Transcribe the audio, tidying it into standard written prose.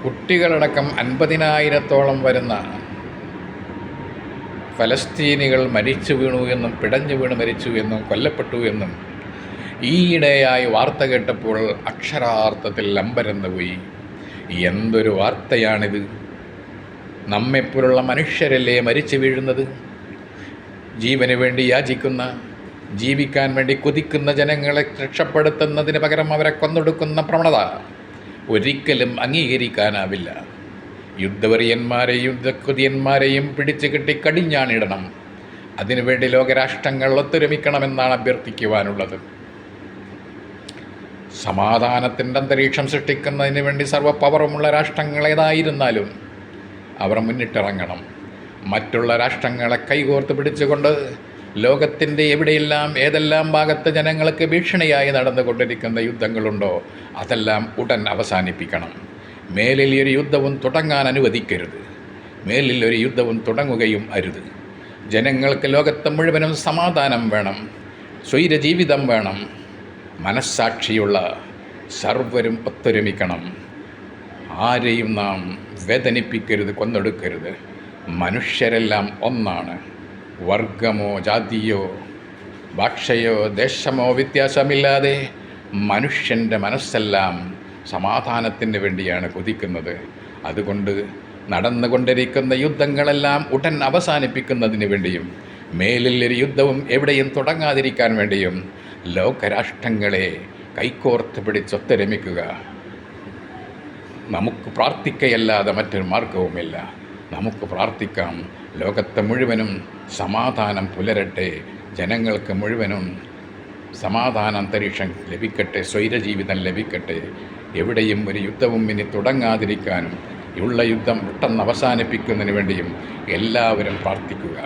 കുട്ടികളടക്കം 50,000-ഓളം വരുന്ന ഫലസ്തീനികൾ മരിച്ചു വീണു എന്നും പിടഞ്ഞു വീണ് മരിച്ചു എന്നും കൊല്ലപ്പെട്ടു എന്നും ഈയിടെയായി വാർത്ത കേട്ടപ്പോൾ അക്ഷരാർത്ഥത്തിൽ അമ്പരന്ന് പോയി. എന്തൊരു വാർത്തയാണിത്! നമ്മെപ്പോലുള്ള മനുഷ്യരല്ലേ മരിച്ചു വീഴുന്നത്? ജീവന് വേണ്ടി യാചിക്കുന്ന, ജീവിക്കാൻ വേണ്ടി കൊതിക്കുന്ന ജനങ്ങളെ രക്ഷപ്പെടുത്തുന്നതിന് പകരം അവരെ കൊന്നൊടുക്കുന്ന പ്രവണത ഒരിക്കലും അംഗീകരിക്കാനാവില്ല. യുദ്ധവെറിയന്മാരെയും യുദ്ധക്കൊതിയന്മാരെയും പിടിച്ചു കെട്ടി കടിഞ്ഞാണിടണം. അതിനുവേണ്ടി ലോകരാഷ്ട്രങ്ങൾ ഒത്തൊരുമിക്കണമെന്നാണ് അഭ്യർത്ഥിക്കുവാനുള്ളത്. സമാധാനത്തിൻ്റെ അന്തരീക്ഷം സൃഷ്ടിക്കുന്നതിന് വേണ്ടി സർവ്വ പവറുമുള്ള രാഷ്ട്രങ്ങൾ ഏതായിരുന്നാലും അവർ മുന്നിട്ടിറങ്ങണം. മറ്റുള്ള രാഷ്ട്രങ്ങളെ കൈകോർത്ത് പിടിച്ചുകൊണ്ട് ലോകത്തിൻ്റെ എവിടെയെല്ലാം ഏതെല്ലാം ഭാഗത്ത് ജനങ്ങൾക്ക് ഭീഷണിയായി നടന്നുകൊണ്ടിരിക്കുന്ന യുദ്ധങ്ങളുണ്ടോ അതെല്ലാം ഉടൻ അവസാനിപ്പിക്കണം. മേലിൽ ഒരു യുദ്ധവും തുടങ്ങാൻ അനുവദിക്കരുത്. മേലിൽ ഒരു യുദ്ധവും തുടങ്ങുകയും അരുത്. ജനങ്ങൾക്ക് ലോകത്ത് മുഴുവനും സമാധാനം വേണം, സ്വൈരജീവിതം വേണം. മനസ്സാക്ഷിയുള്ള സർവരും ഒത്തൊരുമിക്കണം. ആരെയും നാം വേദനിപ്പിക്കരുത്, കൊന്നൊടുക്കരുത്. മനുഷ്യരെല്ലാം ഒന്നാണ്. വർഗമോ ജാതിയോ ഭാഷയോ ദേശമോ വ്യത്യാസമില്ലാതെ മനുഷ്യൻ്റെ മനസ്സെല്ലാം സമാധാനത്തിന് വേണ്ടിയാണ് കൊതിക്കുന്നത്. അതുകൊണ്ട് നടന്നുകൊണ്ടിരിക്കുന്ന യുദ്ധങ്ങളെല്ലാം ഉടൻ അവസാനിപ്പിക്കുന്നതിന് വേണ്ടിയും മേലിൽ ഒരു യുദ്ധവും എവിടെയും തുടങ്ങാതിരിക്കാൻ വേണ്ടിയും ലോകരാഷ്ട്രങ്ങളെ കൈകോർത്ത് പിടിച്ചൊത്തൊരുമിക്കുക. നമുക്ക് പ്രാർത്ഥിക്കയല്ലാതെ മറ്റൊരു മാർഗവുമില്ല. നമുക്ക് പ്രാർത്ഥിക്കാം. ലോകത്ത് മുഴുവനും സമാധാനം പുലരട്ടെ, ജനങ്ങൾക്ക് മുഴുവനും സമാധാന അന്തരീക്ഷം ലഭിക്കട്ടെ, സ്വൈരജീവിതം ലഭിക്കട്ടെ. എവിടെയും ഒരു യുദ്ധവും ഇനി തുടങ്ങാതിരിക്കാനും ഉള്ള യുദ്ധം പെട്ടെന്ന് അവസാനിപ്പിക്കുന്നതിന് വേണ്ടിയും എല്ലാവരും പ്രാർത്ഥിക്കുക.